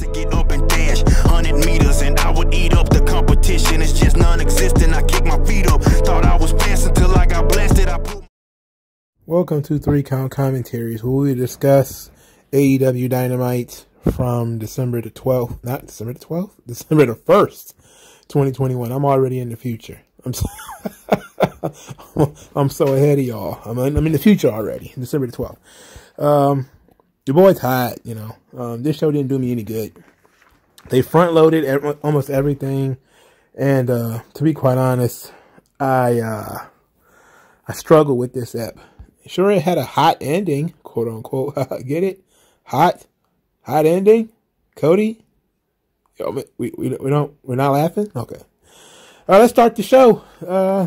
to get up and dash 100 meters, and I would eat up the competition. It's just non-existent. I kicked my feet up, thought I was passing till I got blasted. Welcome to 3 Count Commentaries, where we discuss AEW Dynamite from December the 12th, not December the 12th, December the 1st, 2021. I'm already in the future. I'm so ahead of y'all. I'm in the future already, December the 12th. Your boy tired, you know. This show didn't do me any good. They front-loaded almost everything, and to be quite honest, I struggled with this ep. Sure, it had a hot ending, quote unquote. Get it? Hot ending. Cody. We're not laughing. Okay. Let's start the show.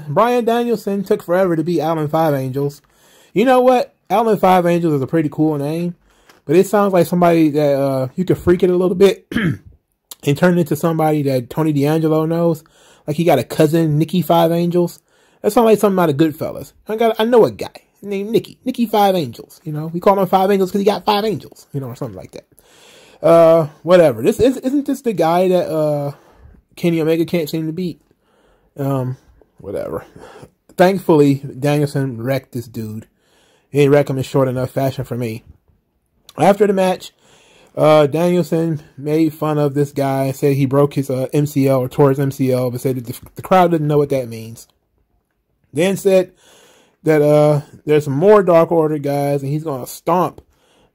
Bryan Danielson took forever to beat Allen Five Angels. You know what? Allen Five Angels is a pretty cool name, but it sounds like somebody that you could freak it a little bit and turn it into somebody that Tony D'Angelo knows. Like he got a cousin, Nikki Five Angels. That sounds like something out of Goodfellas. I know a guy named Nikki Five Angels. You know, we call him Five Angels because he got 5 angels. You know, or something like that. Whatever. Isn't this the guy that Kenny Omega can't seem to beat? Whatever. Thankfully, Danielson wrecked this dude. He didn't wreck him in short enough fashion for me. After the match, Danielson made fun of this guy, said he broke his MCL or tore his MCL, but said that the crowd didn't know what that means. Then said that there's some more Dark Order guys, and he's going to stomp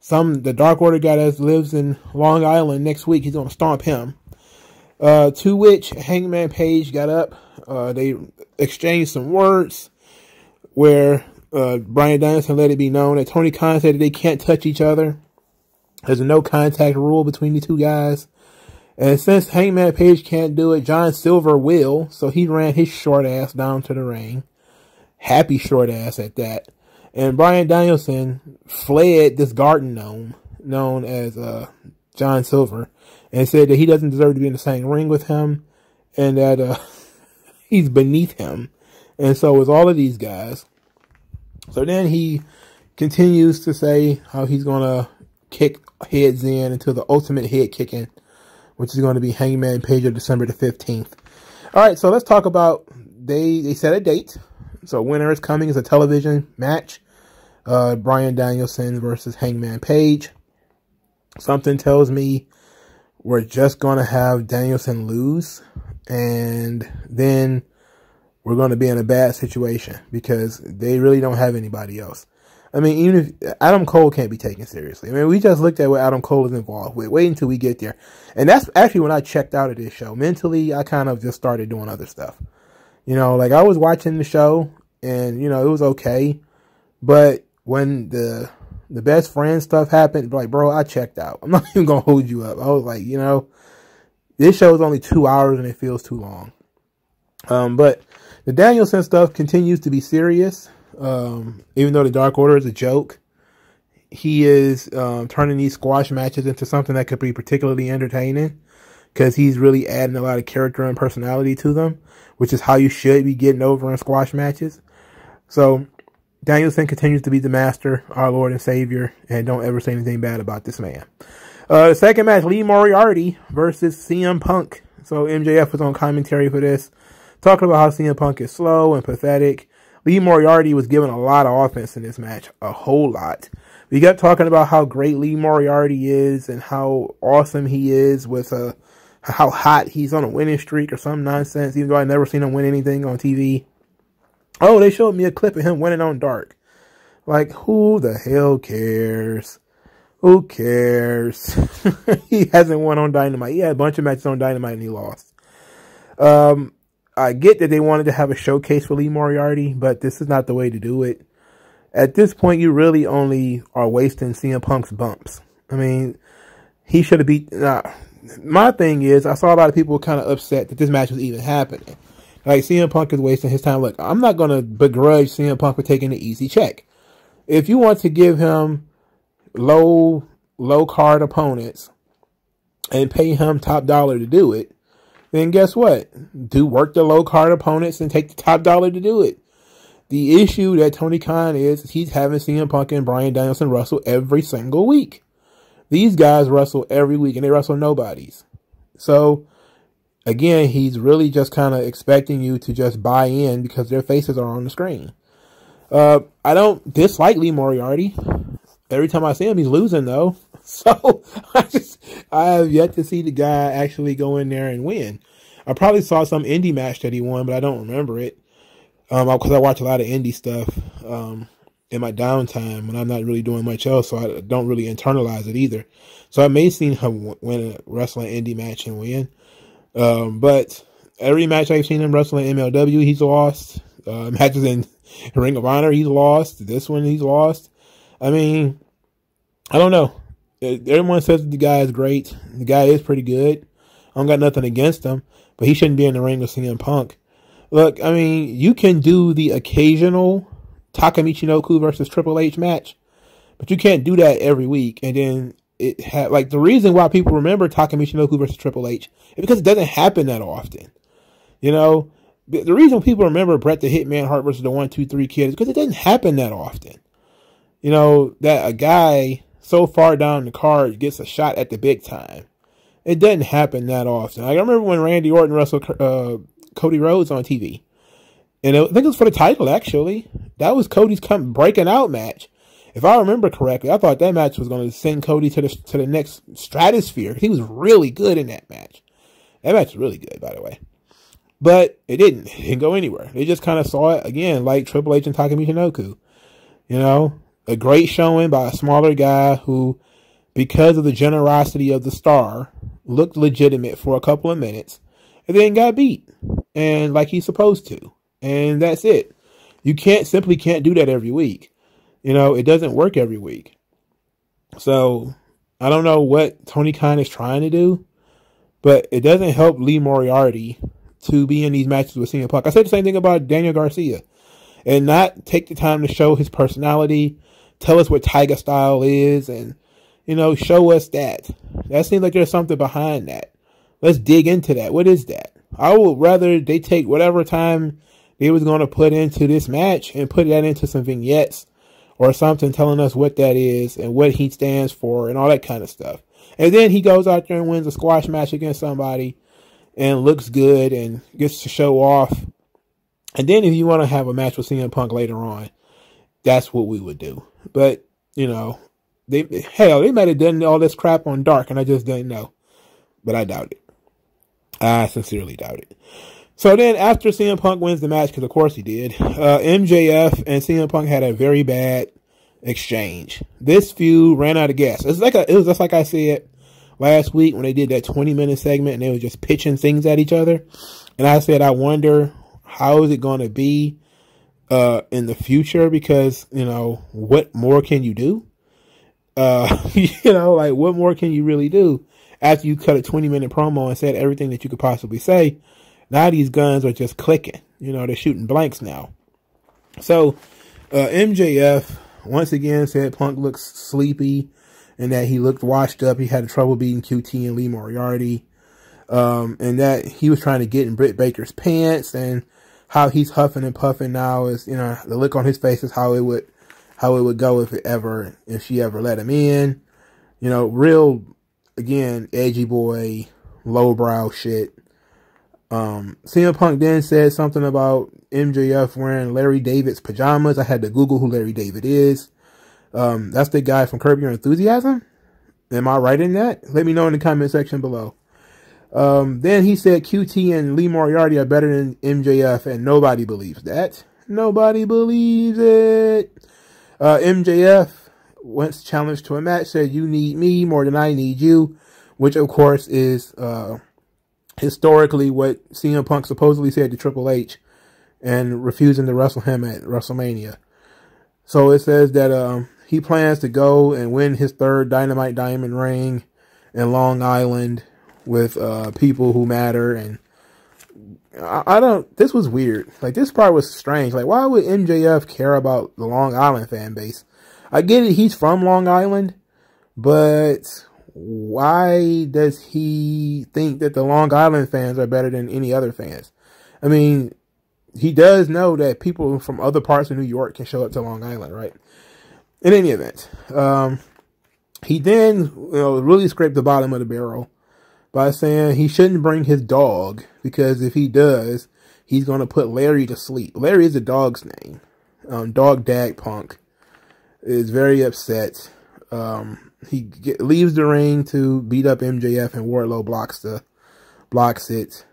the Dark Order guy that lives in Long Island next week. He's going to stomp him. To which Hangman Page got up. They exchanged some words where Bryan Danielson let it be known that Tony Khan said that they can't touch each other. There's a no contact rule between the two guys. And since Hangman Page can't do it, John Silver will. So he ran his short ass down to the ring. Happy short ass at that. And Bryan Danielson fled this garden gnome known as John Silver and said that he doesn't deserve to be in the same ring with him and that he's beneath him. And so is all of these guys. So then he continues to say how he's going to kick heads in until the ultimate head kicking, which is going to be Hangman Page of December the 15th. All right, so let's talk about, they set a date. So winner is coming. Is a television match. Bryan Danielson versus Hangman Page. Something tells me we're just going to have Danielson lose. And then we're going to be in a bad situation because they really don't have anybody else. I mean, even if Adam Cole can't be taken seriously. I mean, we just looked at what Adam Cole is involved with. Wait until we get there. And that's actually when I checked out of this show. Mentally, I kind of just started doing other stuff. You know, like I was watching the show and, you know, it was okay. But when the best friend stuff happened, like, bro, I checked out. I'm not even going to hold you up. I was like, you know, this show is only 2 hours and it feels too long. But the Danielson stuff continues to be serious. Even though the Dark Order is a joke, he is turning these squash matches into something that could be particularly entertaining because he's really adding a lot of character and personality to them, which is how you should be getting over in squash matches. So Danielson continues to be the master, our Lord and Savior, and don't ever say anything bad about this man. The second match, Lee Moriarty versus CM Punk. So MJF was on commentary for this, talking about how CM Punk is slow and pathetic. Lee Moriarty was given a lot of offense in this match, a whole lot. We got talking about how great Lee Moriarty is and how awesome he is with how hot he's on a winning streak or some nonsense, even though I never seen him win anything on TV. Oh, they showed me a clip of him winning on Dark. Like, who the hell cares? Who cares? He hasn't won on Dynamite. He had a bunch of matches on Dynamite and he lost. I get that they wanted to have a showcase for Lee Moriarty, but this is not the way to do it. At this point, you really only are wasting CM Punk's bumps. I mean, he should have beat... my thing is, I saw a lot of people kind of upset that this match was even happening. Like, CM Punk is wasting his time. Look, I'm not going to begrudge CM Punk for taking the easy check. If you want to give him low card opponents and pay him top dollar to do it, then guess what? Do work the low card opponents and take the top dollar to do it. The issue that Tony Khan is he's having CM Punk and Bryan Danielson wrestle every single week. These guys wrestle every week and they wrestle nobodies. So again, he's really just kind of expecting you to just buy in because their faces are on the screen. I don't dislike Lee Moriarty. Every time I see him, he's losing though. So I have yet to see the guy actually go in there and win. I probably saw some indie match that he won, but I don't remember it. Because I watch a lot of indie stuff in my downtime when I'm not really doing much else, so I don't really internalize it either. So I may have seen him win a wrestling indie match and win. But every match I've seen him wrestle in MLW, he's lost. Matches in Ring of Honor, he's lost. This one, he's lost. I mean, I don't know. Everyone says the guy is great. The guy is pretty good. I don't got nothing against him, but he shouldn't be in the ring with CM Punk. Look, I mean, you can do the occasional Taka Michinoku versus Triple H match, but you can't do that every week. And then it had, like, the reason why people remember Taka Michinoku versus Triple H is because it doesn't happen that often. You know, the reason people remember Bret the Hitman Hart versus the 1-2-3 Kid is because it doesn't happen that often. You know, that a guy so far down the card gets a shot at the big time. It doesn't happen that often. Like, I remember when Randy Orton wrestled Cody Rhodes on TV. And I think it was for the title, actually. That was Cody's breaking out match. If I remember correctly, I thought that match was going to send Cody to the next stratosphere. He was really good in that match. That match was really good, by the way. But it didn't. It didn't go anywhere. They just kind of saw it, again, like Triple H and Taka Michinoku. You know, a great showing by a smaller guy who, because of the generosity of the star, looked legitimate for a couple of minutes and then got beat. And like he's supposed to. And that's it. You simply can't do that every week. You know, it doesn't work every week. So I don't know what Tony Khan is trying to do, but it doesn't help Lee Moriarty to be in these matches with CM Punk. I said the same thing about Daniel Garcia, and not take the time to show his personality, tell us what Tiger Style is, and, you know, show us that. That seems like there's something behind that. Let's dig into that. What is that? I would rather they take whatever time they was going to put into this match and put that into some vignettes or something telling us what that is and what he stands for and all that kind of stuff. And then he goes out there and wins a squash match against somebody and looks good and gets to show off. And then if you want to have a match with CM Punk later on, that's what we would do. But, you know, they might have done all this crap on Dark and I just didn't know. But I doubt it. I sincerely doubt it. So then after CM Punk wins the match, because of course he did, MJF and CM Punk had a very bad exchange. This feud ran out of gas. It was just like I said last week when they did that 20-minute segment and they were just pitching things at each other. And I said, I wonder how is it going to be in the future, because, you know, what more can you do? You know, like, what more can you really do after you cut a 20-minute promo and said everything that you could possibly say? Now these guns are just clicking. You know, they're shooting blanks now. So, MJF, once again, said Punk looks sleepy and that he looked washed up. He had trouble beating QT and Lee Moriarty. And that he was trying to get in Britt Baker's pants, and how he's huffing and puffing now is, you know, the look on his face is how it would go if she ever let him in. You know, real, again, edgy boy, lowbrow shit. CM Punk then said something about MJF wearing Larry David's pajamas. I had to Google who Larry David is. That's the guy from Curb Your Enthusiasm. Am I right in that? Let me know in the comment section below. Then he said QT and Lee Moriarty are better than MJF, and nobody believes that. Nobody believes it. MJF, once challenged to a match, said, "You need me more than I need you," which of course is historically what CM Punk supposedly said to Triple H and refusing to wrestle him at WrestleMania. So it says that he plans to go and win his third Dynamite Diamond ring in Long Island with people who matter. And this was weird. Like, this part was strange. Like, why would MJF care about the Long Island fan base? I get it, he's from Long Island, but why does he think that the Long Island fans are better than any other fans? I mean, he does know that people from other parts of New York can show up to Long Island, right? In any event, He then, really scraped the bottom of the barrel by saying he shouldn't bring his dog because if he does, he's going to put Larry to sleep. Larry is the dog's name. Dog Dag Punk is very upset. He leaves the ring to beat up MJF, and Wardlow blocks it.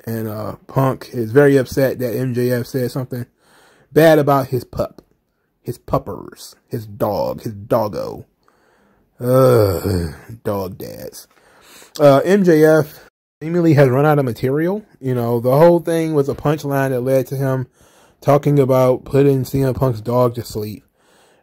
And Punk is very upset that MJF said something bad about his his puppers, his dog, his doggo. Dog dads. MJF seemingly has run out of material. The whole thing was a punchline that led to him talking about putting CM Punk's dog to sleep.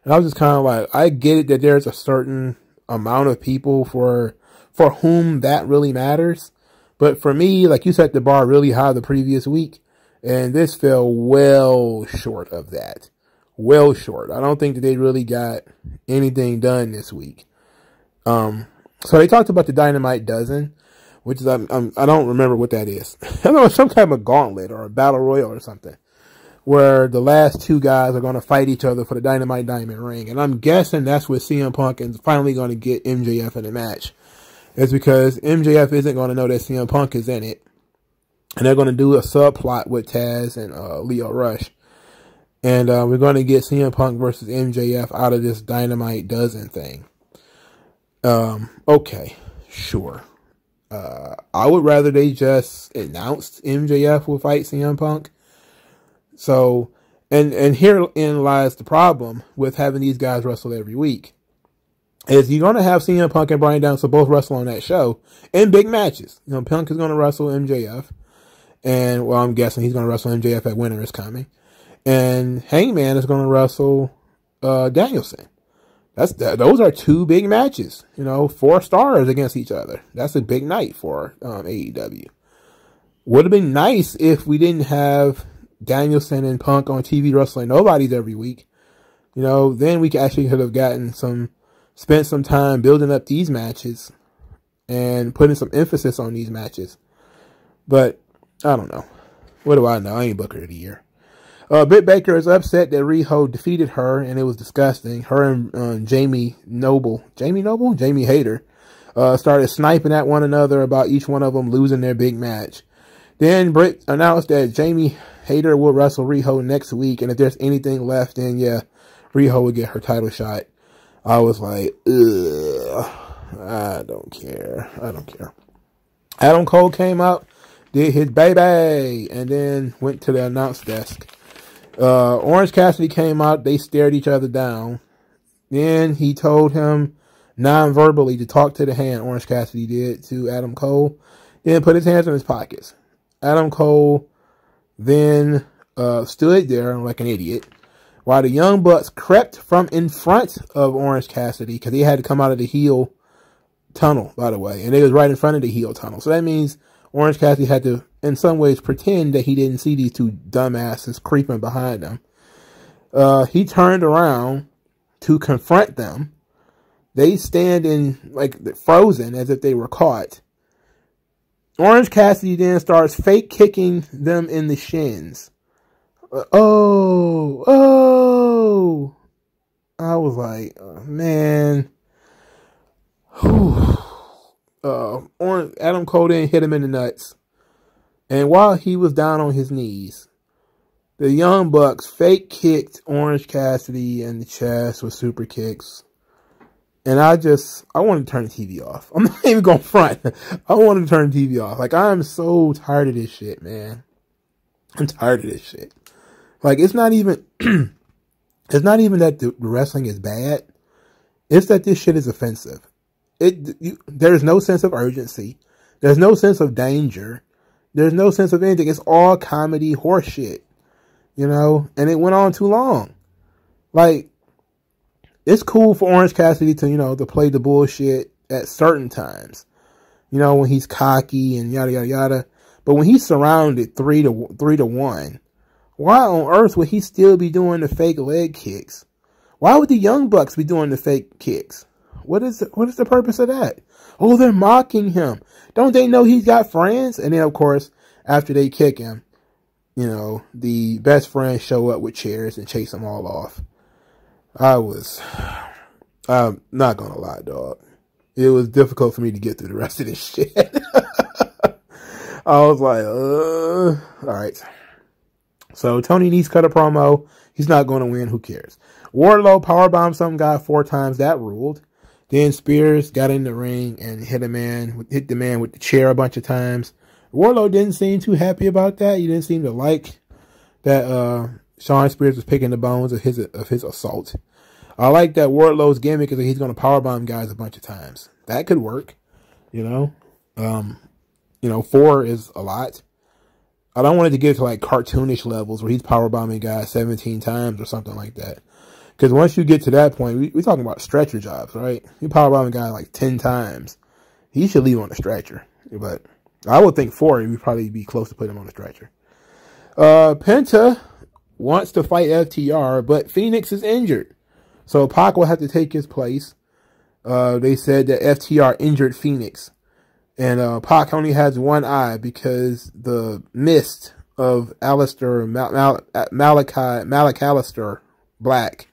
And I was just kind of like, I get it that there's a certain amount of people for whom that really matters. But for me, like, you set the bar really high the previous week, and this fell well short of that. Well short. I don't think that they really got anything done this week. So they talked about the Dynamite Dozen, which is, I don't remember what that is. I don't know, it's some kind of a gauntlet or a battle royal or something, where the last two guys are going to fight each other for the Dynamite Diamond Ring. And I'm guessing that's where CM Punk is finally going to get MJF in the match. It's because MJF isn't going to know that CM Punk is in it. And they're going to do a subplot with Taz and Leo Rush. And we're going to get CM Punk versus MJF out of this Dynamite Dozen thing. Okay, sure. I would rather they just announced MJF will fight CM Punk. So, and herein lies the problem with having these guys wrestle every week. Is you're going to have CM Punk and Bryan Danielson both wrestle on that show in big matches. Punk is going to wrestle MJF. And, well, I'm guessing he's going to wrestle MJF at Winter is Coming. And Hangman is going to wrestle Danielson. Those are two big matches. 4 stars against each other. That's a big night for AEW. Would have been nice if we didn't have Danielson and Punk on TV wrestling nobodies every week. Then we actually could have spent some time building up these matches and putting some emphasis on these matches. But I don't know. What do I know? I ain't Booker of the Year. Britt Baker is upset that Riho defeated her, and it was disgusting. Her and Jamie Hayter started sniping at one another about each one of them losing their big match. Then Britt announced that Jamie Hayter will wrestle Riho next week, and if there's anything left, then yeah, Riho will get her title shot. I was like, ugh, I don't care. Adam Cole came out, did his baby, and then went to the announce desk. Orange Cassidy came out, they stared each other down. Then he told him non-verbally to talk to the hand, Orange Cassidy did, to Adam Cole. Then put his hands in his pockets. Adam Cole then stood there like an idiot, while the Young Bucks crept from in front of Orange Cassidy, because he had to come out of the heel tunnel, by the way, and they was right in front of the heel tunnel. So that means Orange Cassidy had to, in some ways, pretend that he didn't see these two dumbasses creeping behind him. He turned around to confront them. They stand in, like, frozen, as if they were caught. Orange Cassidy then starts fake kicking them in the shins. Oh. I was like, man. Adam Cole then hit him in the nuts. And while he was down on his knees, the Young Bucks fake kicked Orange Cassidy in the chest with super kicks. And I wanted to turn the TV off. I'm not even going to front. I wanted to turn the TV off. Like, I'm so tired of this shit, man. I'm tired of this shit. Like, it's not even that the wrestling is bad. It's that this shit is offensive. There's no sense of urgency. There's no sense of danger. There's no sense of anything. It's all comedy horse shit. And it went on too long. Like, it's cool for Orange Cassidy to, to play the bullshit at certain times. When he's cocky and yada, yada, yada. But when he's surrounded 3 to 1, why on earth would he still be doing the fake leg kicks? Why would the Young Bucks be doing the fake kicks? What is the purpose of that? Oh, they're mocking him. Don't they know he's got friends? And then, of course, after they kick him, the best friends show up with chairs and chase them all off. I'm not gonna lie, dog. It was difficult for me to get through the rest of this shit. I was like, all right. So Tony Nese cut a promo. He's not going to win. Who cares? Wardlow powerbombed some guy 4 times. That ruled. Then Spears got in the ring and hit the man with the chair a bunch of times. Wardlow didn't seem too happy about that. He didn't seem to like that Shawn Spears was picking the bones of his assault. I like that Wardlow's gimmick is that he's going to powerbomb guys a bunch of times. That could work, you know. 4 is a lot. I don't want it to get to like cartoonish levels where he's powerbombing guys 17 times or something like that. Because once you get to that point, we're talking about stretcher jobs, right? You powerbombing a guy like 10 times, he should leave on the stretcher. But I would think 4, we'd probably be close to putting him on the stretcher. Penta wants to fight FTR, but Phoenix is injured. So Pac will have to take his place. They said that FTR injured Phoenix. And Pac only has one eye because the mist of Malakalister Black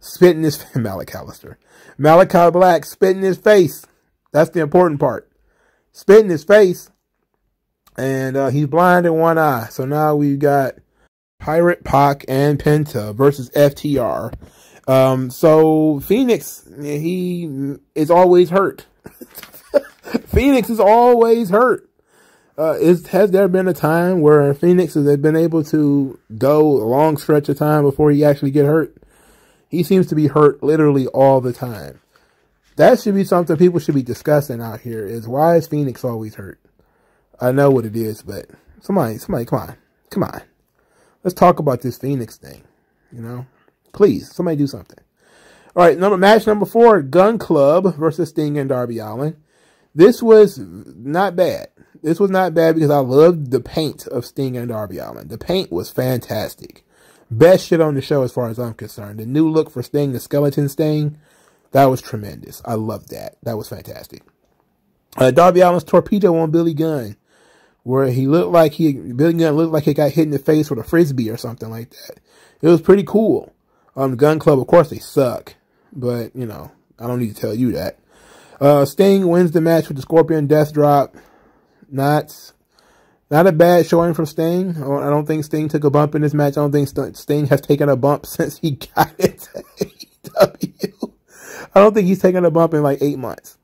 spit in his Malachi Black spit in his face. That's the important part. Spit in his face. And he's blind in one eye. So now we've got Pirate Pac and Penta versus FTR. So Phoenix, he is always hurt. Phoenix is always hurt. Has there been a time where Phoenix has been able to go a long stretch of time before he actually get hurt? He seems to be hurt literally all the time. That should be something people should be discussing out here, is why is Phoenix always hurt? I know what it is, but somebody, come on. Let's talk about this Phoenix thing, you know? Please, somebody do something. All right, match number 4, Gun Club versus Sting and Darby Allin. This was not bad. This was not bad because I loved the paint of Sting and Darby Allin. The paint was fantastic. Best shit on the show as far as I'm concerned. The new look for Sting, the skeleton Sting, that was tremendous. I loved that. That was fantastic. Darby Allin's torpedo on Billy Gunn, where Billy Gunn looked like he got hit in the face with a frisbee or something like that. It was pretty cool. Gun Club, of course, they suck, but you know, I don't need to tell you that. Sting wins the match with the Scorpion Death Drop. Not a bad showing from Sting. I don't think Sting took a bump in this match. I don't think Sting has taken a bump since he got into AEW. I don't think he's taken a bump in like 8 months.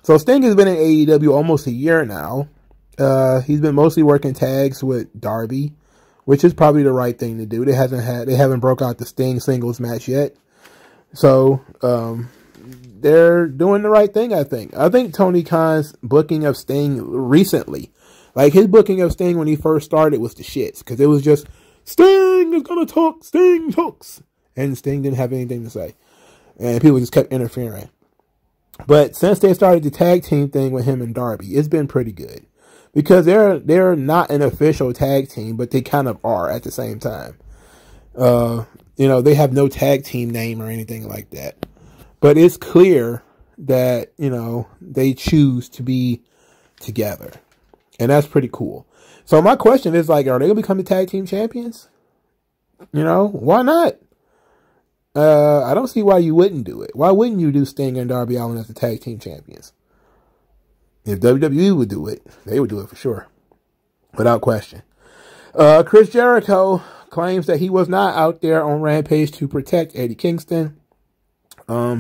So Sting has been in AEW almost a year now. He's been mostly working tags with Darby, which is probably the right thing to do. They haven't broke out the Sting singles match yet. So, they're doing the right thing, I think. I think Tony Khan's booking of Sting recently, like his booking of Sting when he first started was the shits. Because it was just, Sting is going to talk, Sting talks. And Sting didn't have anything to say. And people just kept interfering. But since they started the tag team thing with him and Darby, it's been pretty good. Because they're not an official tag team, but they kind of are at the same time. You know, they have no tag team name or anything like that. But it's clear that, you know, they choose to be together. And that's pretty cool. So my question is, like, are they going to become the tag team champions? You know, why not? I don't see why you wouldn't do it. Why wouldn't you do Sting and Darby Allin as the tag team champions? If WWE would do it, they would do it for sure. Without question. Chris Jericho claims that he was not out there on Rampage to protect Eddie Kingston.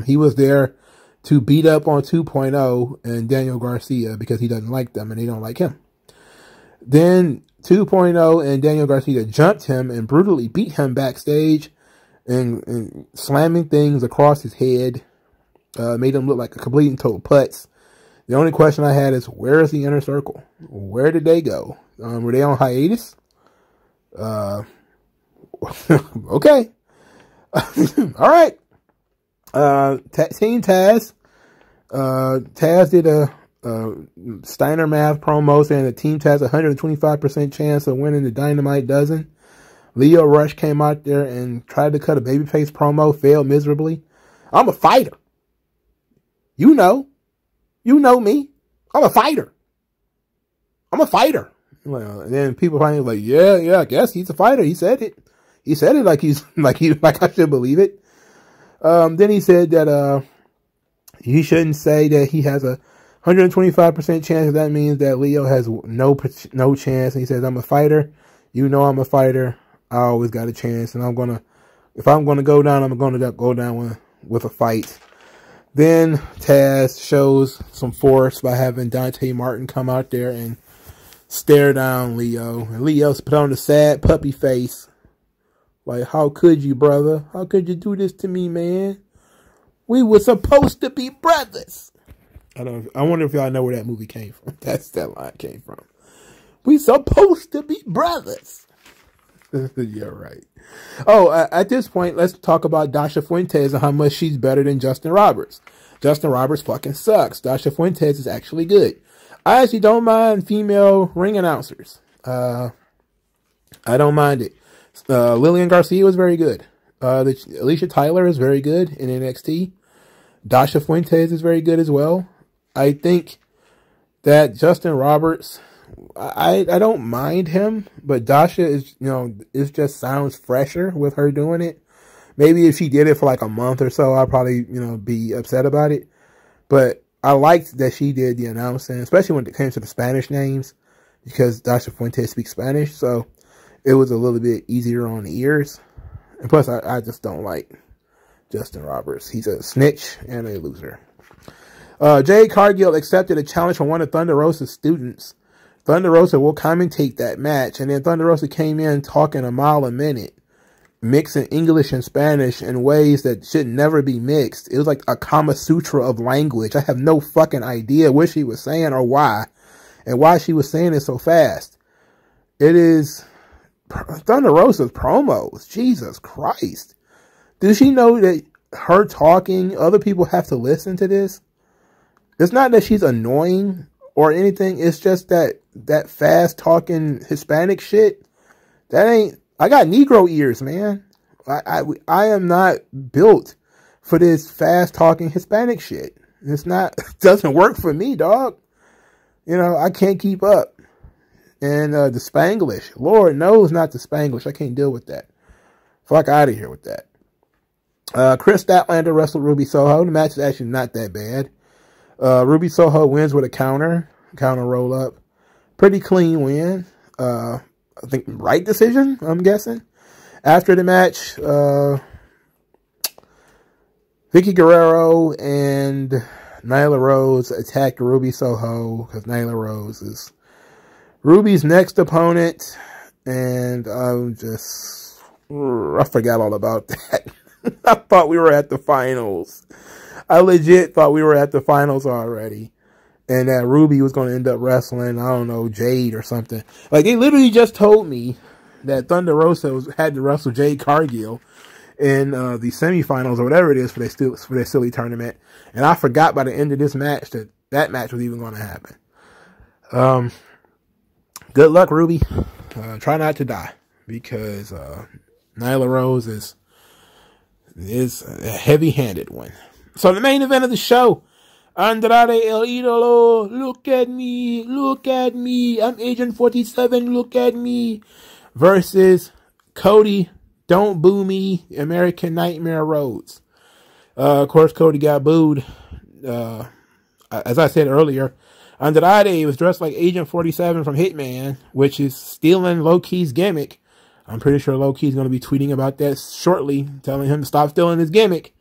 He was there to beat up on 2.0 and Daniel Garcia because he doesn't like them and they don't like him. Then 2.0 and Daniel Garcia jumped him and brutally beat him backstage and slamming things across his head. Made him look like a complete and total putz. The only question I had is, where is the Inner Circle? Where did they go? Were they on hiatus? Okay. All right. Team Taz. Taz did a Steiner Math promo saying the Team Taz 125% chance of winning the Dynamite dozen. Leo Rush came out there and tried to cut a babyface promo, failed miserably. I'm a fighter. You know me. I'm a fighter. Well, and then people finally like, yeah, I guess he's a fighter. He said it. He said it like I should believe it. Then he said that he shouldn't say that he has a 125% chance. That means that Leo has no chance. And he says, I'm a fighter. You know I'm a fighter. I always got a chance. And if I'm going to go down, I'm going to go down with a fight. Then Taz shows some force by having Dante Martin come out there and stare down Leo. And Leo's put on a sad puppy face. Like, how could you, brother? How could you do this to me, man? We were supposed to be brothers. I wonder if y'all know where that movie came from. That line came from. We supposed to be brothers. Yeah, right. Oh, at this point, let's talk about Dasha Fuentes and how much she's better than Justin Roberts. Justin Roberts fucking sucks. Dasha Fuentes is actually good. I actually don't mind female ring announcers. I don't mind it. Lillian Garcia was very good. Alicia Tyler is very good in NXT. Dasha Fuentes is very good as well. I think that Justin Roberts, I don't mind him, but Dasha is, it just sounds fresher with her doing it. Maybe if she did it for like a month or so, I'd probably, be upset about it. But I liked that she did the announcing, especially when it came to the Spanish names, because Dasha Fuentes speaks Spanish, so it was a little bit easier on the ears. And plus, I just don't like Justin Roberts. He's a snitch and a loser. Jade Cargill accepted a challenge from one of Thunder Rosa's students. Thunder Rosa will commentate that match, and then Thunder Rosa came in talking a mile a minute, mixing English and Spanish in ways that should never be mixed. It was like a Kama Sutra of language. I have no fucking idea what she was saying or why, and why she was saying it so fast. It is Thunder Rosa's promos. Jesus Christ. Does she know that her talking, other people have to listen to this? It's not that she's annoying or anything. It's just that fast talking Hispanic shit. That ain't, I got Negro ears, man. I am not built for this fast talking Hispanic shit. It's not, doesn't work for me, dog. I can't keep up. And the Spanglish, Lord knows not the Spanglish. I can't deal with that. Fuck out of here with that. Chris Statlander wrestled Ruby Soho. The match is actually not that bad. Ruby Soho wins with a counter roll up. Pretty clean win. I think right decision, I'm guessing. After the match, Vicky Guerrero and Nyla Rose attacked Ruby Soho because Nyla Rose is Ruby's next opponent. And I forgot all about that. I thought we were at the finals. I legit thought we were at the finals already. And that Ruby was going to end up wrestling, I don't know, Jade or something. Like, they literally just told me that Thunder Rosa had to wrestle Jade Cargill in the semifinals or whatever it is for their silly tournament. And I forgot by the end of this match that match was even going to happen. Good luck, Ruby. Try not to die, because Nyla Rose is a heavy-handed one. So the main event of the show, Andrade El Idolo, look at me, I'm Agent 47, look at me, versus Cody, don't boo me, American Nightmare Rhodes. Of course, Cody got booed. As I said earlier, Andrade was dressed like Agent 47 from Hitman, which is stealing Low-Key's gimmick. I'm pretty sure Low-Key's going to be tweeting about that shortly, telling him to stop stealing his gimmick.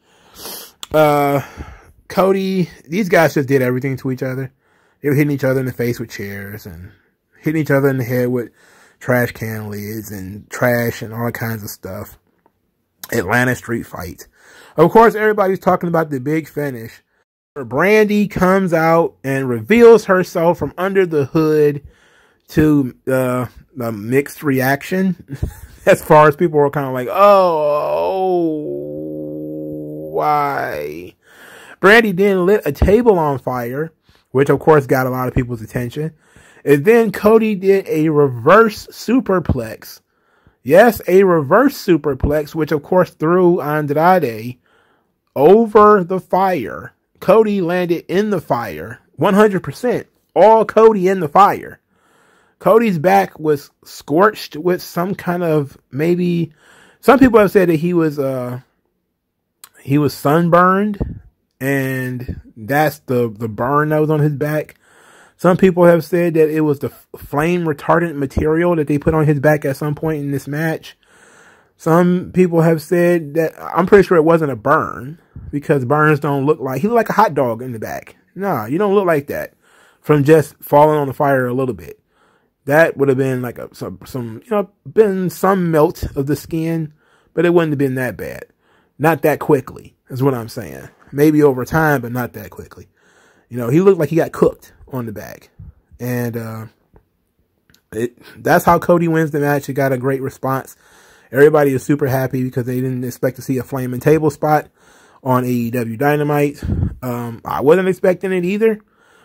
Cody, these guys just did everything to each other. They were hitting each other in the face with chairs and hitting each other in the head with trash can lids and trash and all kinds of stuff. Atlanta street fight. Of course, everybody's talking about the big finish. Brandy comes out and reveals herself from under the hood to a mixed reaction. As far as people were kind of like, oh, why? Brandy then lit a table on fire, which of course got a lot of people's attention. And then Cody did a reverse superplex. Yes, a reverse superplex, which of course threw Andrade over the fire. Cody landed in the fire, 100%. All Cody in the fire. Cody's back was scorched with some kind of, maybe, some people have said that he was sunburned. and that's the burn that was on his back. Some people have said that it was the flame retardant material that they put on his back at some point in this match. Some people have said that, I'm pretty sure it wasn't a burn, because burns don't look like, he looked like a hot dog in the back. Nah, you don't look like that from just falling on the fire a little bit. That would have been like been some melt of the skin, but it wouldn't have been that bad. Not that quickly, is what I'm saying. Maybe over time, but not that quickly. He looked like he got cooked on the back. And that's how Cody wins the match. He got a great response. Everybody is super happy because they didn't expect to see a flaming table spot on AEW Dynamite. I wasn't expecting it either,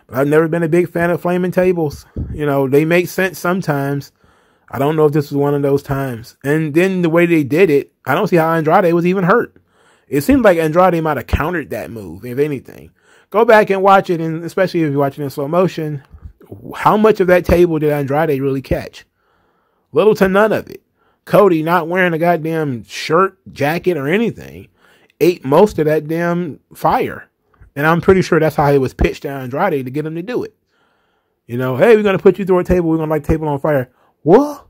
but I've never been a big fan of flaming tables. They make sense sometimes. I don't know if this was one of those times. And then the way they did it, I don't see how Andrade was even hurt. It seemed like Andrade might have countered that move, if anything. Go back and watch it, and especially if you're watching in slow motion, how much of that table did Andrade really catch? Little to none of it. Cody, not wearing a goddamn shirt, jacket, or anything, ate most of that damn fire. And I'm pretty sure that's how it was pitched to Andrade to get him to do it. Hey, we're going to put you through a table. We're going to light the table on fire. What?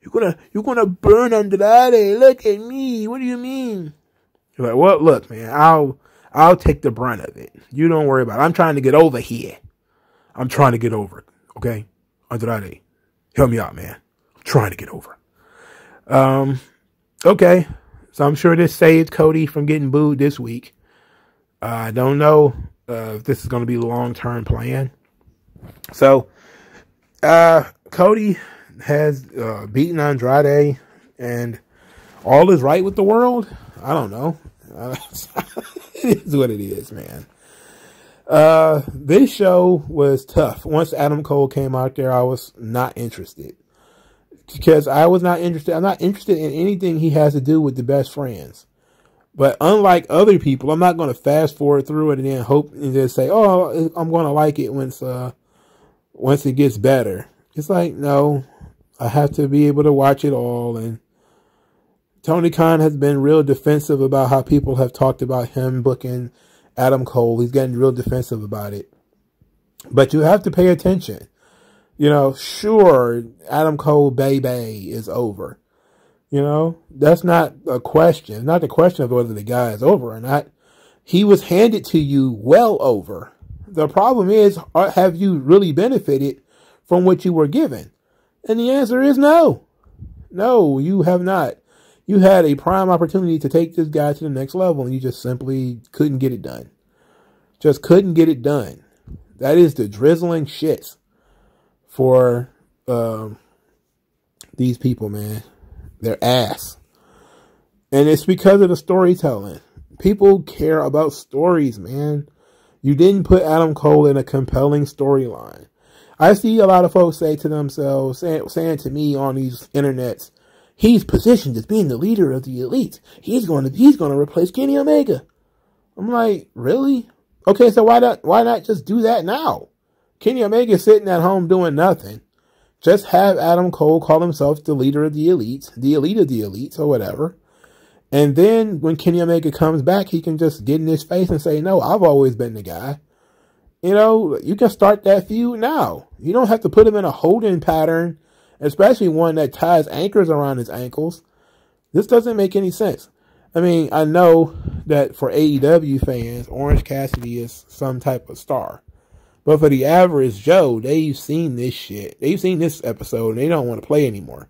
You're gonna burn Andrade. Look at me. What do you mean? You're like, well, look, man, I'll take the brunt of it. You don't worry about it. I'm trying to get over here. I'm trying to get over it. Okay? Andrade, help me out, man. I'm trying to get over it. Okay. So I'm sure this saved Cody from getting booed this week. I don't know if this is going to be the long-term plan. So, Cody has beaten Andrade, and all is right with the world. I don't know. It is what it is, man. This show was tough. Once Adam Cole came out there, I was not interested. Because I was not interested. I'm not interested in anything he has to do with the best friends. But unlike other people, I'm not going to fast forward through it and then hope and just say, oh, I'm going to like it once it gets better. It's like, no, I have to be able to watch it all. And Tony Khan has been real defensive about how people have talked about him booking Adam Cole. He's getting real defensive about it. But you have to pay attention. Sure, Adam Cole baby is over. That's not a question. It's not the question of whether the guy is over or not. He was handed to you well over. The problem is, have you really benefited from what you were given? And the answer is no. No, you have not. You had a prime opportunity to take this guy to the next level, and you just simply couldn't get it done. Just couldn't get it done. That is the drizzling shits for these people, man. They're ass. And it's because of the storytelling. People care about stories, man. You didn't put Adam Cole in a compelling storyline. I see a lot of folks say to themselves, saying to me on these internets, he's positioned as being the leader of the elite. He's going to replace Kenny Omega. I'm like, really? Okay, so why not just do that now? Kenny Omega sitting at home doing nothing. Just have Adam Cole call himself the leader of the elite of the elites, or whatever. And then when Kenny Omega comes back, he can just get in his face and say, no, I've always been the guy. You can start that feud now. You don't have to put him in a holding pattern, especially one that ties anchors around his ankles. This doesn't make any sense. I mean, I know that for AEW fans, Orange Cassidy is some type of star. But for the average Joe, they've seen this shit. They've seen this episode, and they don't want to play anymore.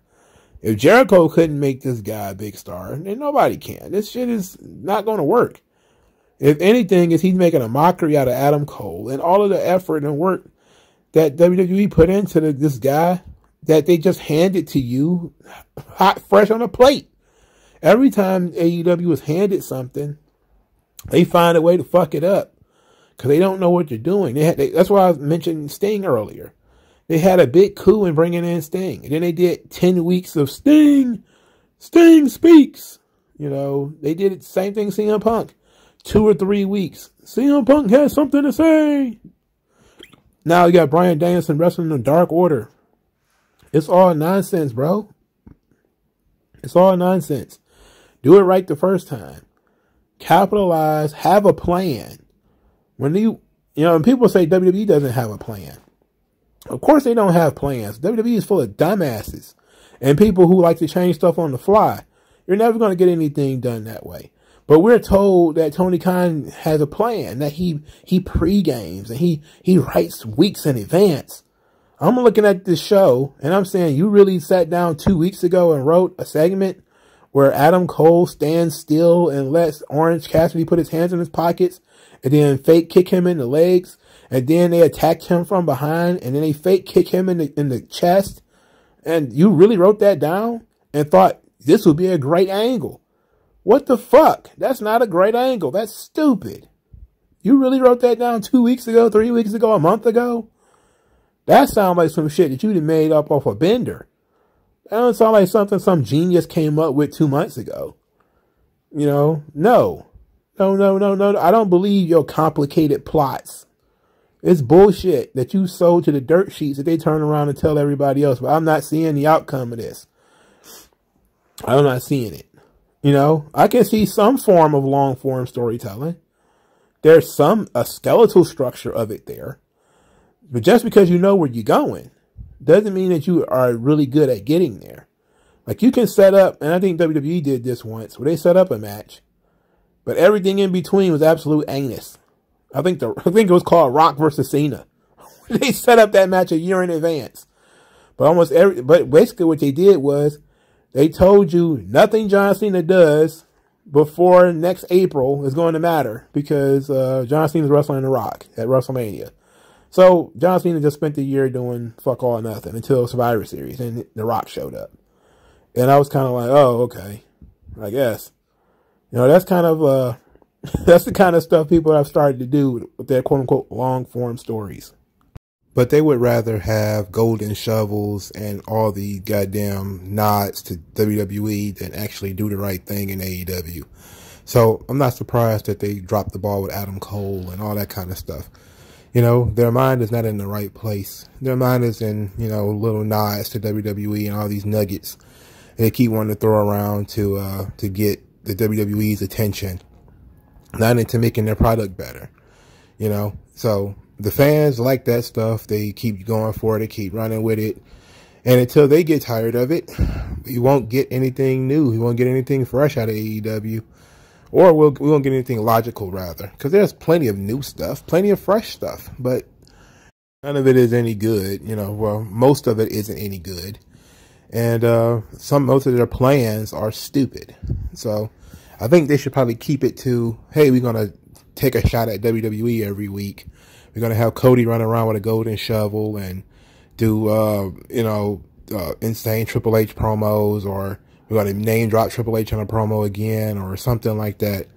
If Jericho couldn't make this guy a big star, then nobody can. This shit is not going to work. If anything, he's making a mockery out of Adam Cole and all of the effort and work that WWE put into this guy that they just handed to you hot, fresh on a plate. Every time AEW was handed something, they find a way to fuck it up. Because they don't know what they're doing. That's why I mentioned Sting earlier. They had a big coup in bringing in Sting. And then they did 10 weeks of Sting. Sting speaks. They did the same thing CM Punk. 2 or 3 weeks. CM Punk has something to say. Now you got Bryan Danielson wrestling in Dark Order. It's all nonsense, bro. It's all nonsense. Do it right the first time. Capitalize. Have a plan. When and people say WWE doesn't have a plan. Of course they don't have plans. WWE is full of dumbasses and people who like to change stuff on the fly. You're never going to get anything done that way. But we're told that Tony Khan has a plan, that he pre-games and he writes weeks in advance. I'm looking at this show and I'm saying, you really sat down 2 weeks ago and wrote a segment where Adam Cole stands still and lets Orange Cassidy put his hands in his pockets and then fake kick him in the legs, and then they attacked him from behind, and then they fake kick him in the chest. And you really wrote that down and thought this would be a great angle. What the fuck? That's not a great angle. That's stupid. You really wrote that down 2 weeks ago, 3 weeks ago, a month ago? That sounds like some shit that you'd have made up off a bender. That don't sound like something some genius came up with 2 months ago. No. No. I don't believe your complicated plots. It's bullshit that you sold to the dirt sheets that they turn around and tell everybody else. But I'm not seeing the outcome of this. I'm not seeing it. I can see some form of long form storytelling. There's a skeletal structure of it there. But just because you know where you're going doesn't mean that you are really good at getting there. Like, you can set up, and I think WWE did this once, where they set up a match, but everything in between was absolute anus. I think it was called Rock versus Cena. They set up that match a year in advance. But basically what they did was they told you nothing John Cena does before next April is going to matter, because John Cena's wrestling The Rock at WrestleMania. So John Cena just spent the year doing fuck all or nothing until Survivor Series, and The Rock showed up. And I was kind of like, oh, okay, I guess. That's kind of that's the kind of stuff people have started to do with their quote unquote long form stories. But they would rather have golden shovels and all the goddamn nods to WWE than actually do the right thing in AEW. So I'm not surprised that they dropped the ball with Adam Cole and all that kind of stuff. Their mind is not in the right place. Their mind is in, little nods to WWE and all these nuggets they keep wanting to throw around to get the WWE's attention, not into making their product better. So the fans like that stuff. They keep going for it. They keep running with it. And until they get tired of it, we won't get anything new. We won't get anything fresh out of AEW. Or we won't get anything logical, rather. Because there's plenty of new stuff, plenty of fresh stuff. But none of it is any good. Well, most of it isn't any good. And most of their plans are stupid. So I think they should probably keep it to, hey, we're going to take a shot at WWE every week. We're going to have Cody run around with a golden shovel and do, insane Triple H promos, or we're going to name drop Triple H on a promo again or something like that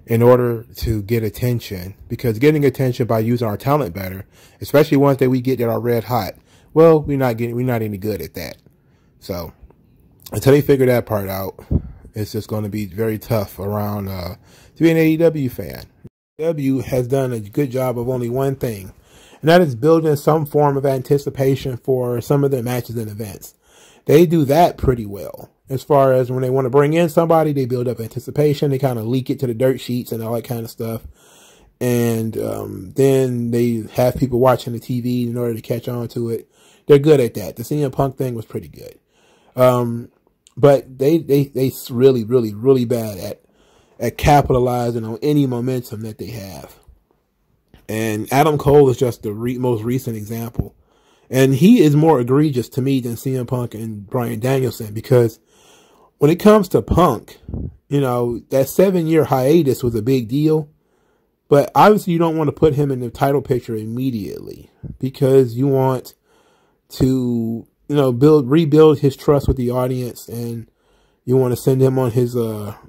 in order to get attention. Because getting attention by using our talent better, especially ones that we get that are red hot, well, we're not any good at that. So until they figure that part out, it's just going to be very tough around to be an AEW fan. AEW has done a good job of only one thing, and that is building some form of anticipation for some of their matches and events. They do that pretty well. As far as when they want to bring in somebody, they build up anticipation. They kind of leak it to the dirt sheets and all that kind of stuff. And then they have people watching the TV in order to catch on to it. They're good at that. The CM Punk thing was pretty good. But they really, really, really bad at capitalizing on any momentum that they have. And Adam Cole is just the most recent example. And he is more egregious to me than CM Punk and Bryan Danielson, because when it comes to Punk, that 7-year hiatus was a big deal. But obviously you don't want to put him in the title picture immediately, because you want to, rebuild his trust with the audience, and you want to send him on his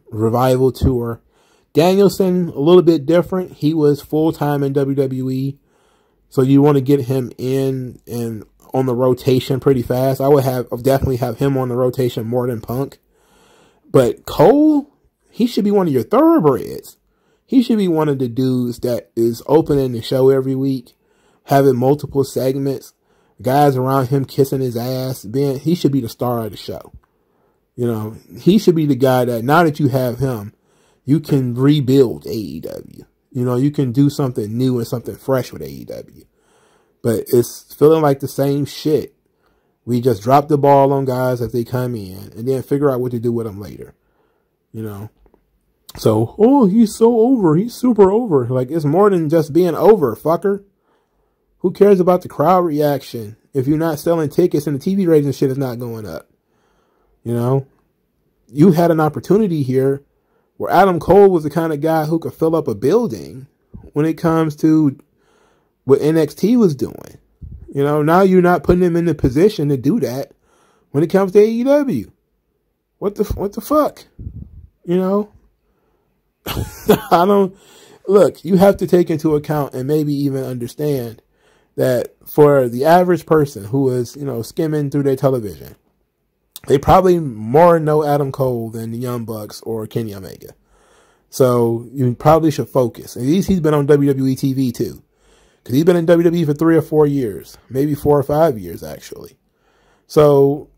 revival tour. Danielson, a little bit different. He was full-time in WWE, so you want to get him in and on the rotation pretty fast. I would definitely have him on the rotation more than Punk. But Cole, he should be one of your thoroughbreds. He should be one of the dudes that is opening the show every week, having multiple segments, guys around him kissing his ass. He should be the star of the show. He should be the guy that, now that you have him, you can rebuild AEW. You know, you can do something new and something fresh with AEW. But it's feeling like the same shit. We just drop the ball on guys as they come in and then figure out what to do with them later. You know? So, oh, he's so over. He's super over. Like, it's more than just being over, fucker. Who cares about the crowd reaction if you're not selling tickets and the TV ratings and shit is not going up? You know? You had an opportunity here where Adam Cole was the kind of guy who could fill up a building when it comes to what NXT was doing. You know, now you're not putting him in the position to do that when it comes to AEW. What the fuck? You know? Look, you have to take into account and maybe even understand that for the average person who is, you know, skimming through their television, they probably more know Adam Cole than the Young Bucks or Kenny Omega. So you probably should focus. At least he's been on WWE TV too. Because he's been in WWE for 3 or 4 years. Maybe 4 or 5 years, actually. So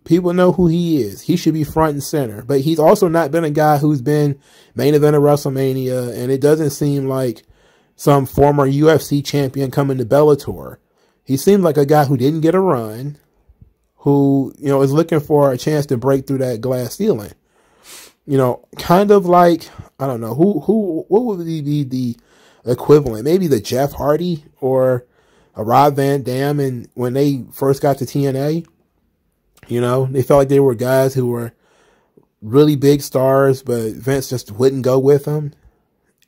people know who he is. He should be front and center. But he's also not been a guy who's been main event of WrestleMania. And it doesn't seem like some former UFC champion coming to Bellator. He seemed like a guy who didn't get a run. Who, you know, is looking for a chance to break through that glass ceiling. You know, kind of like, I don't know, what would be the equivalent? Maybe the Jeff Hardy or a Rob Van Dam. And when they first got to TNA, you know, they felt like they were guys who were really big stars, but Vince just wouldn't go with them.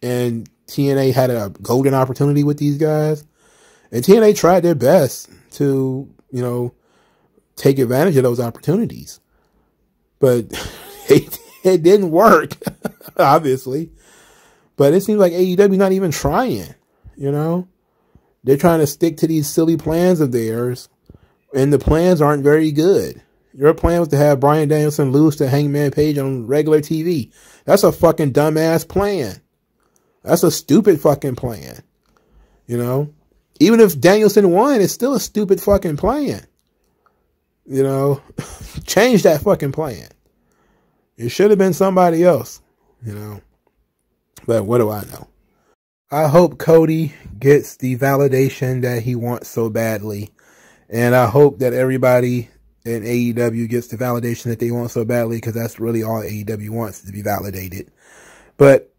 And TNA had a golden opportunity with these guys. And TNA tried their best to, you know, take advantage of those opportunities. But it didn't work, obviously. But it seems like AEW not even trying, you know. They're trying to stick to these silly plans of theirs, and the plans aren't very good. Your plan was to have Bryan Danielson lose to Hangman Page on regular TV. That's a fucking dumbass plan. That's a stupid fucking plan, you know. Even if Danielson won, it's still a stupid fucking plan. You know, change that fucking plan. It should have been somebody else, you know. But what do I know? I hope Cody gets the validation that he wants so badly. And I hope that everybody in AEW gets the validation that they want so badly, because that's really all AEW wants, to be validated. But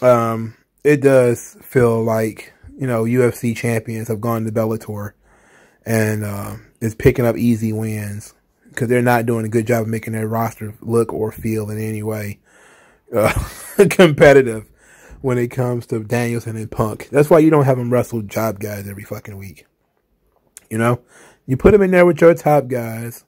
it does feel like, you know, UFC champions have gone to Bellator and is picking up easy wins because they're not doing a good job of making their roster look or feel in any way competitive when it comes to Danielson and Punk. That's why you don't have them wrestle job guys every fucking week. You know, you put them in there with your top guys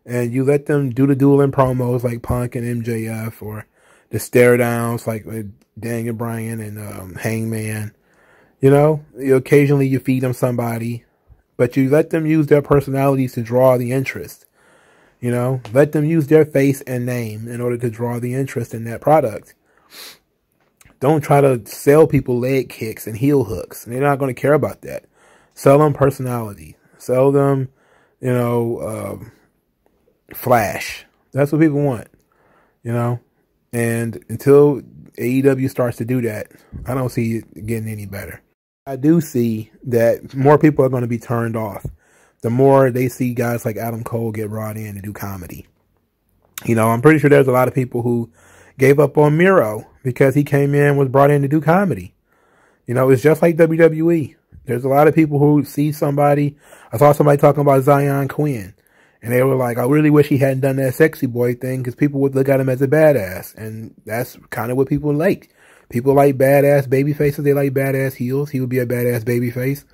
and you let them do the dueling promos like Punk and MJF, or the stare downs like with Daniel Bryan and Hangman. You know, occasionally you feed them somebody, but you let them use their personalities to draw the interest. You know, let them use their face and name in order to draw the interest in that product. Don't try to sell people leg kicks and heel hooks. They're not going to care about that. Sell them personality. Sell them, you know, flash. That's what people want, you know. And until AEW starts to do that, I don't see it getting any better. I do see that more people are going to be turned off the more they see guys like Adam Cole get brought in to do comedy. You know, I'm pretty sure there's a lot of people who gave up on Miro because he came in, was brought in to do comedy. You know, it's just like WWE. There's a lot of people who see somebody. I saw somebody talking about Zion Quinn, and they were like, I really wish he hadn't done that sexy boy thing because people would look at him as a badass. And that's kind of what people like. People like badass baby faces. They like badass heels. He would be a badass baby face.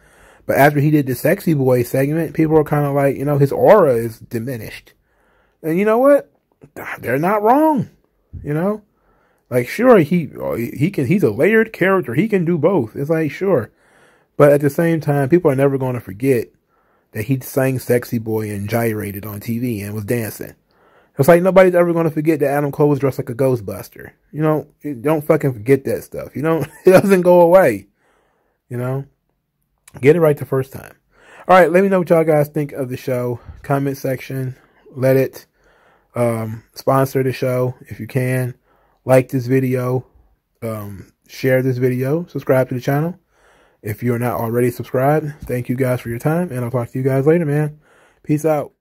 But after he did the sexy boy segment, people were kind of like, you know, his aura is diminished. And you know what? They're not wrong. You know? Like, sure, he's a layered character. He can do both. It's like, sure. But at the same time, people are never going to forget that he sang sexy boy and gyrated on TV and was dancing. It's like nobody's ever going to forget that Adam Cole was dressed like a Ghostbuster. You know, don't fucking forget that stuff. You know, it doesn't go away. You know, get it right the first time. All right, let me know what y'all guys think of the show. Comment section. Let it sponsor the show if you can. Like this video. share this video, subscribe to the channel. If you're not already subscribed, thank you guys for your time, and I'll talk to you guys later, man. Peace out.